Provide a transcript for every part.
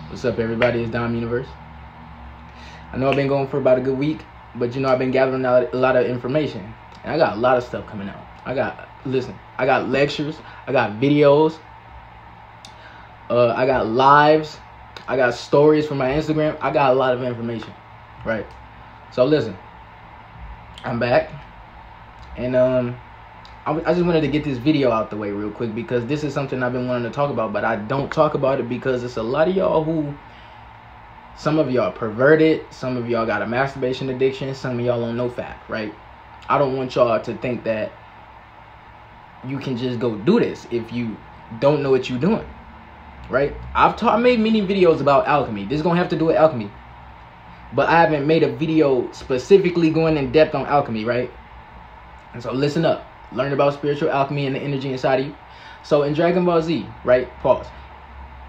What's up, everybody? It's DomUniverse. I know I've been going for about a good week, but you know I've been gathering a lot of information, and I got a lot of stuff coming out. I got lectures, I got videos, I got lives, I got stories from my Instagram. I got a lot of information, right? So listen, I'm back, and I just wanted to get this video out the way real quick because this is something I've been wanting to talk about, but I don't talk about it because it's a lot of y'all who, some of y'all perverted, some of y'all got a masturbation addiction, some of y'all don't know fact, right? I don't want y'all to think that you can just go do this if you don't know what you're doing, right? I made many videos about alchemy. This is gonna have to do with alchemy, but I haven't made a video specifically going in depth on alchemy, right? And so listen up. Learn about spiritual alchemy and the energy inside of you. So in Dragon Ball Z, right? Pause.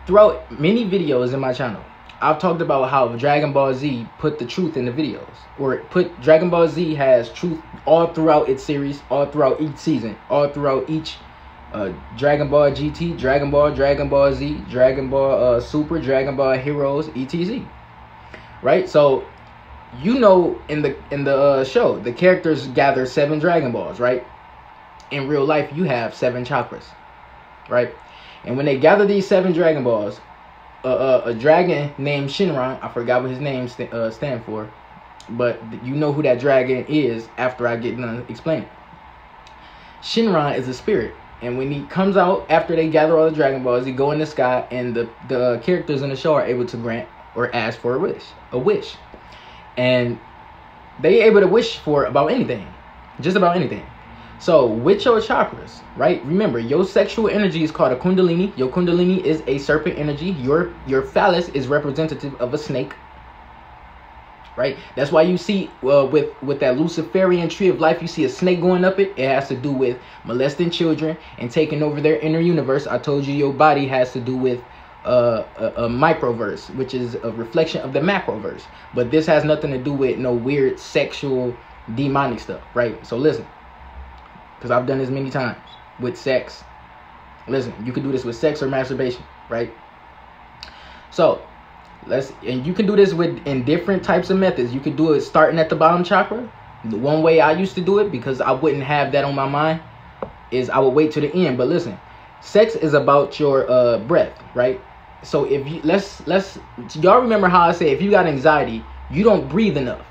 Throughout many videos in my channel, I've talked about how Dragon Ball Z put the truth in the videos. Or Dragon Ball Z has truth all throughout its series, all throughout each season, all throughout each Dragon Ball GT, Dragon Ball Z, Dragon Ball Super, Dragon Ball Heroes, etc. Right? So you know in the show, the characters gather 7 Dragon Balls, right? In real life, you have 7 chakras, right? And when they gather these 7 Dragon Balls, a dragon named Shinran, I forgot what his name stand for, but you know who that dragon is after I get done explaining. Shinran is a spirit, and when he comes out after they gather all the Dragon Balls, he go in the sky, and the characters in the show are able to grant or ask for a wish, and they able to wish for about anything, just about anything. So with your chakras, right? Remember, your sexual energy is called a Kundalini. Your Kundalini is a serpent energy. Your phallus is representative of a snake, right? That's why you see with that Luciferian tree of life, you see a snake going up it. It has to do with molesting children and taking over their inner universe. I told you your body has to do with a microverse, which is a reflection of the macroverse. But this has nothing to do with no weird sexual demonic stuff, right? So listen. Because I've done this many times with sex. Listen, you can do this with sex or masturbation, right? So, and you can do this in different types of methods. You can do it starting at the bottom chakra. The one way I used to do it, because I wouldn't have that on my mind, is I would wait to the end. But listen, sex is about your breath, right? So if you y'all remember how I say if you got anxiety, you don't breathe enough.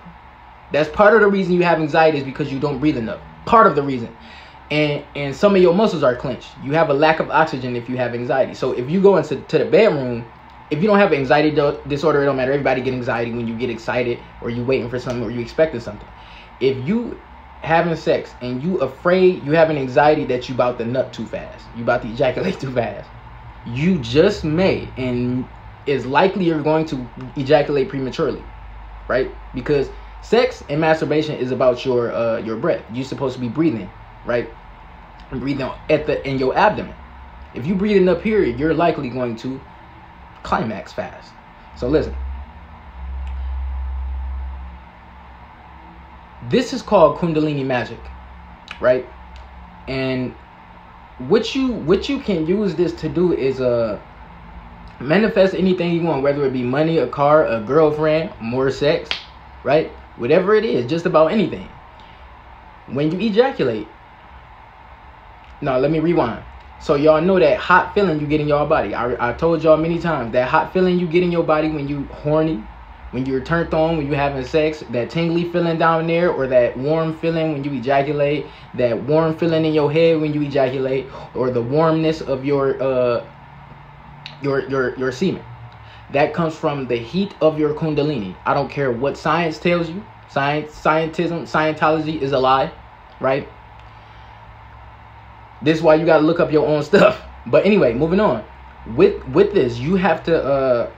That's part of the reason you have anxiety, is because you don't breathe enough. Part of the reason. And some of your muscles are clenched. You have a lack of oxygen if you have anxiety. So if you go into the bedroom, if you don't have anxiety disorder, it don't matter. Everybody get anxiety when you get excited, or you waiting for something, or you expecting something. If you having sex and you afraid, you have an anxiety that you about to nut too fast, you about to ejaculate too fast, you just may, and it's likely you're going to ejaculate prematurely, right? Because sex and masturbation is about your breath. You're supposed to be breathing, right? Breathing in your abdomen. If you breathing up here, you're likely going to climax fast. So listen. This is called Kundalini Magic, right? And what you can use this to do is manifest anything you want, whether it be money, a car, a girlfriend, more sex, right? Whatever it is, just about anything. When you ejaculate, no, let me rewind. So y'all know that hot feeling you get in your body. I told y'all many times that hot feeling you get in your body when you horny, when you're turned on, when you're having sex, that tingly feeling down there, or that warm feeling when you ejaculate, that warm feeling in your head when you ejaculate, or the warmness of your semen. That comes from the heat of your Kundalini. I don't care what science tells you. Scientology is a lie, right? This is why you got to look up your own stuff. But anyway, moving on. With this, you have to,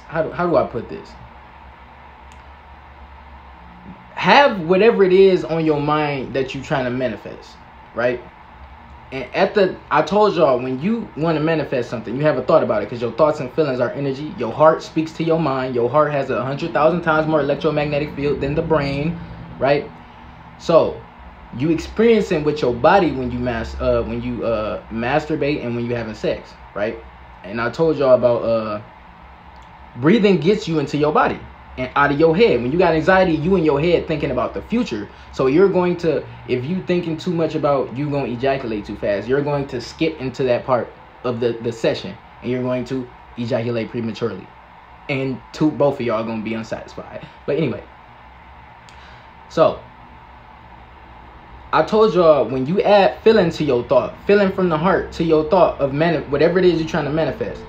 how do I put this? Have whatever it is on your mind that you're trying to manifest, right? And I told y'all, when you want to manifest something, you have a thought about it, because your thoughts and feelings are energy. Your heart speaks to your mind. Your heart has 100,000 times more electromagnetic field than the brain, right? So you experiencing with your body when you masturbate and when you having sex, right? And I told y'all about Breathing gets you into your body and out of your head. When you got anxiety, you in your head thinking about the future. So you're going to, if you thinking too much about you going to ejaculate too fast, you're going to skip into that part of the session, and you're going to ejaculate prematurely. And both of y'all are going to be unsatisfied. But anyway, so I told y'all, when you add feeling to your thought, feeling from the heart to your thought of whatever it is you're trying to manifest,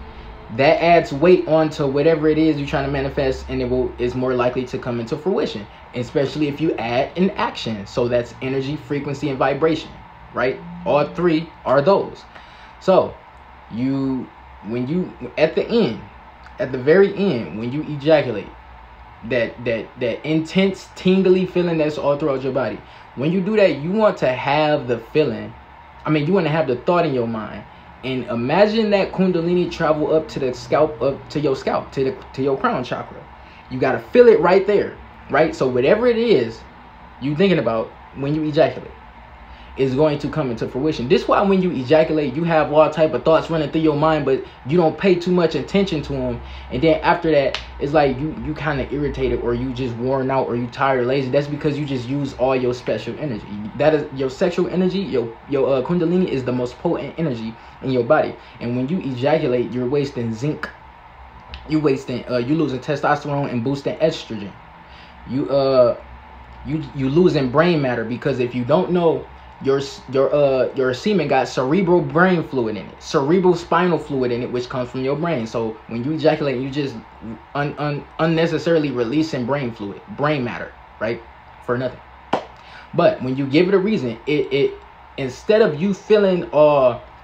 that adds weight onto whatever it is you're trying to manifest, and is more likely to come into fruition, especially if you add an action. So that's energy, frequency, and vibration, right? All three are those. So when you at the very end, when you ejaculate, that intense tingly feeling that's all throughout your body, when you do that, you want to have the feeling, you want to have the thought in your mind, and imagine that Kundalini travel up to the scalp, to your crown chakra. You got to feel it right there, right? So whatever it is you thinking about when you ejaculate is going to come into fruition. This is why when you ejaculate, you have all type of thoughts running through your mind, but you don't pay too much attention to them. And then after that, it's like you kind of irritated, or you just worn out, or you tired or lazy. That's because you just use all your special energy. That is your sexual energy. Your Kundalini is the most potent energy in your body. And when you ejaculate, you're wasting zinc. You losing testosterone and boosting estrogen. You losing brain matter, because if you don't know, your semen got cerebral brain fluid in it, cerebral spinal fluid in it, which comes from your brain. So when you ejaculate, you just unnecessarily releasing brain fluid, brain matter, right? For nothing. But when you give it a reason, it instead of you feeling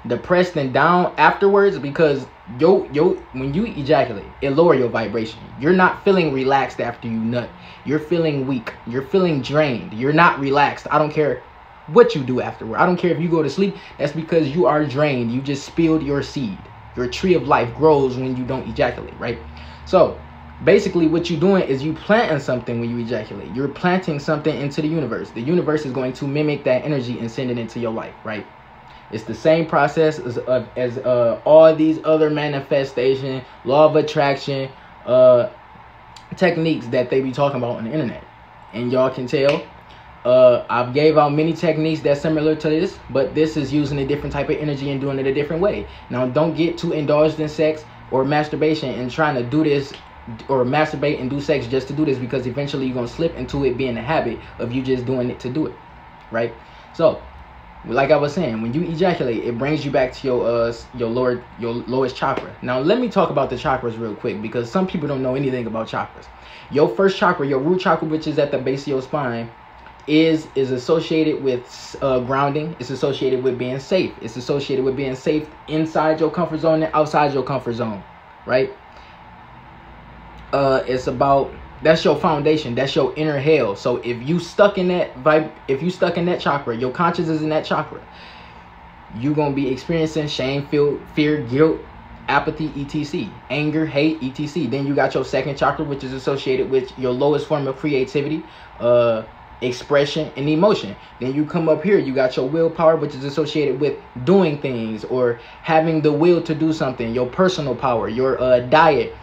depressed and down afterwards, because when you ejaculate, it lower your vibration. You're not feeling relaxed after you nut. You're feeling weak. You're feeling drained. You're not relaxed. I don't care what you do afterward. I don't care if you go to sleep. That's because you are drained. You just spilled your seed. Your tree of life grows when you don't ejaculate, right? So basically what you're doing is you planting something when you ejaculate. You're planting something into the universe. The universe is going to mimic that energy and send it into your life, right? It's the same process as all these other manifestation, law of attraction techniques that they be talking about on the internet. And y'all can tell, I've gave out many techniques that's similar to this, but this is using a different type of energy and doing it a different way. Now, don't get too indulged in sex or masturbation and trying to do this, or masturbate and do sex just to do this, because eventually you're going to slip into it being a habit of you just doing it to do it, right? So like I was saying, when you ejaculate, it brings you back to your lowest chakra. Now let me talk about the chakras real quick, because some people don't know anything about chakras. Your first chakra, your root chakra, which is at the base of your spine, is associated with grounding. It's associated with being safe. It's associated with being safe inside your comfort zone and outside your comfort zone, right? It's about, that's your foundation. That's your inner hell. So if you stuck in that chakra, your conscience is in that chakra, you're gonna be experiencing shame, fear, guilt, apathy, etc., anger, hate, etc. Then you got your second chakra, which is associated with your lowest form of creativity, expression, and emotion. Then you come up here, you got your willpower, which is associated with doing things or having the will to do something. Your personal power, your diet,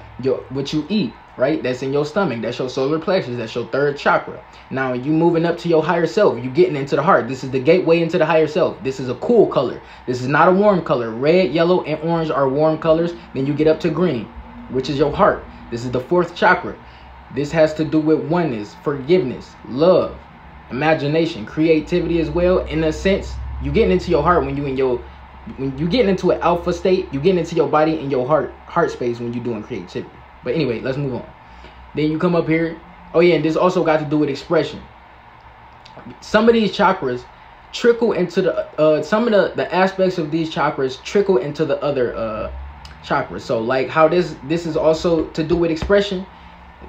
what you eat, right? That's in your stomach. That's your solar plexus. That's your third chakra. Now you moving up to your higher self. You getting into the heart. This is the gateway into the higher self. This is a cool color. This is not a warm color. Red, yellow, and orange are warm colors. Then you get up to green, which is your heart. This is the fourth chakra. This has to do with oneness, forgiveness, love, imagination, creativity as well. In a sense, you getting into your heart when you getting into an alpha state. You getting into your body and your heart space when you're doing creativity. But anyway, let's move on. Then you come up here. Oh yeah, and this also got to do with expression. Some of these chakras trickle into the some of the aspects of these chakras trickle into the other chakras. So like how this is also to do with expression.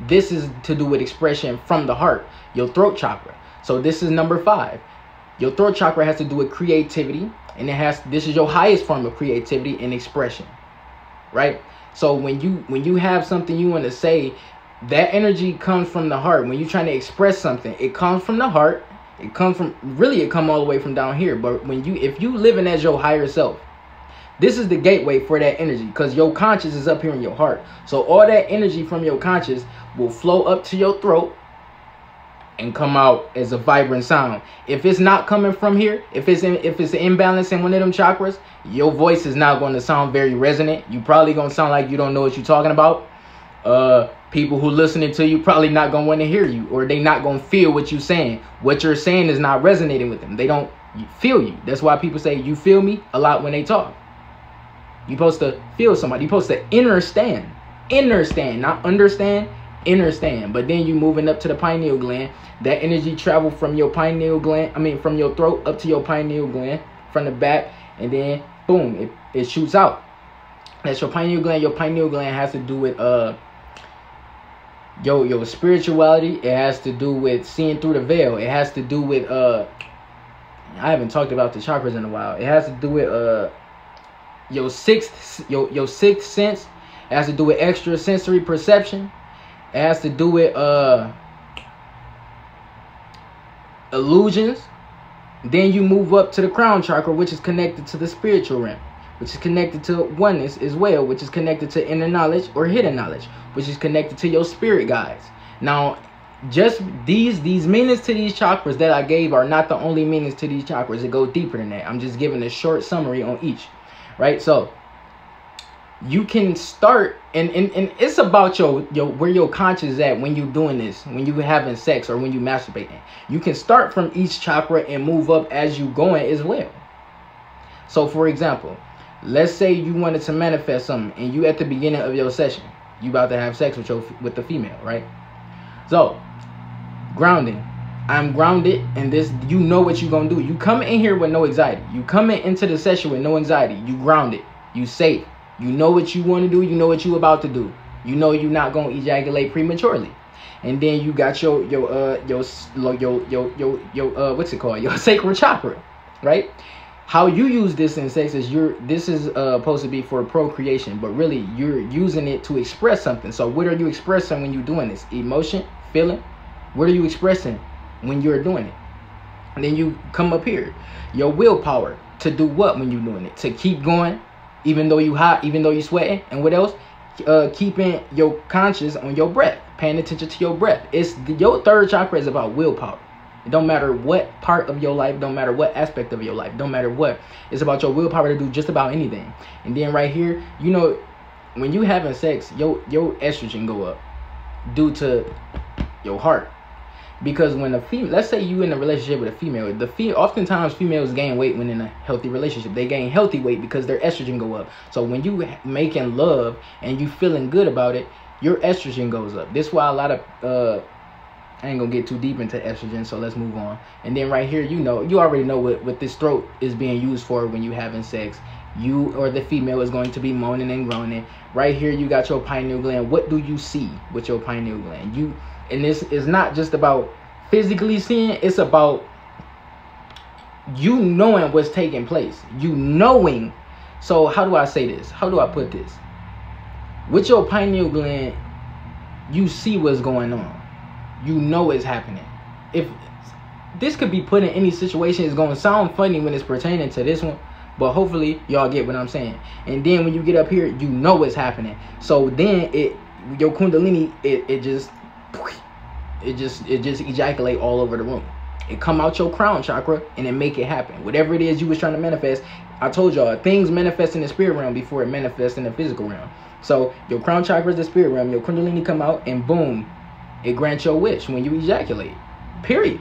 This is to do with expression from the heart, your throat chakra. So this is number 5. Your throat chakra has to do with creativity, and this is your highest form of creativity and expression, right? So when you have something you want to say, that energy comes from the heart. When you're trying to express something, it comes from the heart. It comes all the way from down here. But if you living as your higher self, This is the gateway for that energy, because your conscious is up here in your heart. So all that energy from your conscious will flow up to your throat and come out as a vibrant sound. If it's not coming from here, if it's an imbalance in one of them chakras, your voice is not going to sound very resonant. You probably going to sound like you don't know what you're talking about. People who listening to you probably not going to want to hear you, or they not going to feel what you're saying. What you're saying is not resonating with them. They don't feel you. That's why people say you feel me a lot when they talk. You're supposed to feel somebody. You're supposed to understand, not understand, understand. But then you moving up to the pineal gland. That energy travel from your pineal gland, from your throat up to your pineal gland from the back, and then boom, it shoots out. That's your pineal gland. Your pineal gland has to do with your spirituality. It has to do with seeing through the veil. It has to do with I haven't talked about the chakras in a while. It has to do with your sixth sense. It has to do with extrasensory perception. It has to do with illusions. Then you move up to the crown chakra, which is connected to the spiritual realm, which is connected to oneness as well, which is connected to inner knowledge or hidden knowledge, which is connected to your spirit guides. Now, just these meanings to these chakras that I gave are not the only meanings to these chakras. It goes deeper than that. I'm just giving a short summary on each, right? So you can start, and it's about your where your conscious is at when you're doing this, when you having sex or when you masturbating. You can start from each chakra and move up as you going as well. So for example, let's say you wanted to manifest something, and you at the beginning of your session, you about to have sex with the female, right? So grounding. I'm grounded, and this, you know what you're gonna do. You come in here with no anxiety. You come into the session with no anxiety. You grounded. You safe. You know what you want to do. You know what you about to do. You know you're not gonna ejaculate prematurely. And then you got your what's it called? Your sacral chakra, right? How you use this in sex is this is supposed to be for procreation, but really you're using it to express something. So what are you expressing when you're doing this? Emotion, feeling. What are you expressing when you're doing it? And then you come up here, your willpower to do what when you're doing it? To keep going, even though you hot, even though you sweating. And what else? Keeping your conscious on your breath, paying attention to your breath. It's your third chakra is about willpower. It don't matter what part of your life, don't matter what aspect of your life, don't matter what. It's about your willpower to do just about anything. And then right here, you know, when you having sex, your estrogen go up due to your heart. Because when a female, let's say you in a relationship with a female, oftentimes females gain weight when in a healthy relationship. They gain healthy weight because their estrogen go up. So when you making love and you feeling good about it, your estrogen goes up. This is why a lot of I ain't gonna get too deep into estrogen, so let's move on. And then right here, you already know what this throat is being used for when you having sex. You or the female is going to be moaning and groaning. Right here, you got your pineal gland. What do you see with your pineal gland? And this is not just about physically seeing, it's about you knowing what's taking place. You knowing. So how do I say this? How do I put this? With your pineal gland, you see what's going on. You know it's happening. If this could be put in any situation, it's going to sound funny when it's pertaining to this one, but hopefully y'all get what I'm saying. And then when you get up here, you know what's happening. So then your Kundalini, it just ejaculate all over the room. It come out your crown chakra and it make it happen. Whatever it is you was trying to manifest, I told y'all, things manifest in the spirit realm before it manifests in the physical realm. So your crown chakra is the spirit realm. Your Kundalini come out and boom, it grants your wish when you ejaculate. Period.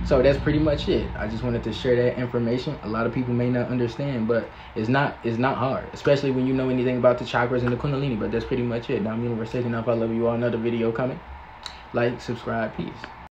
So that's pretty much it. I just wanted to share that information. A lot of people may not understand, but it's not hard, especially when you know anything about the chakras and the Kundalini. But that's pretty much it. DomUniverse taking off. I love you all. Another video coming. Like, subscribe, peace.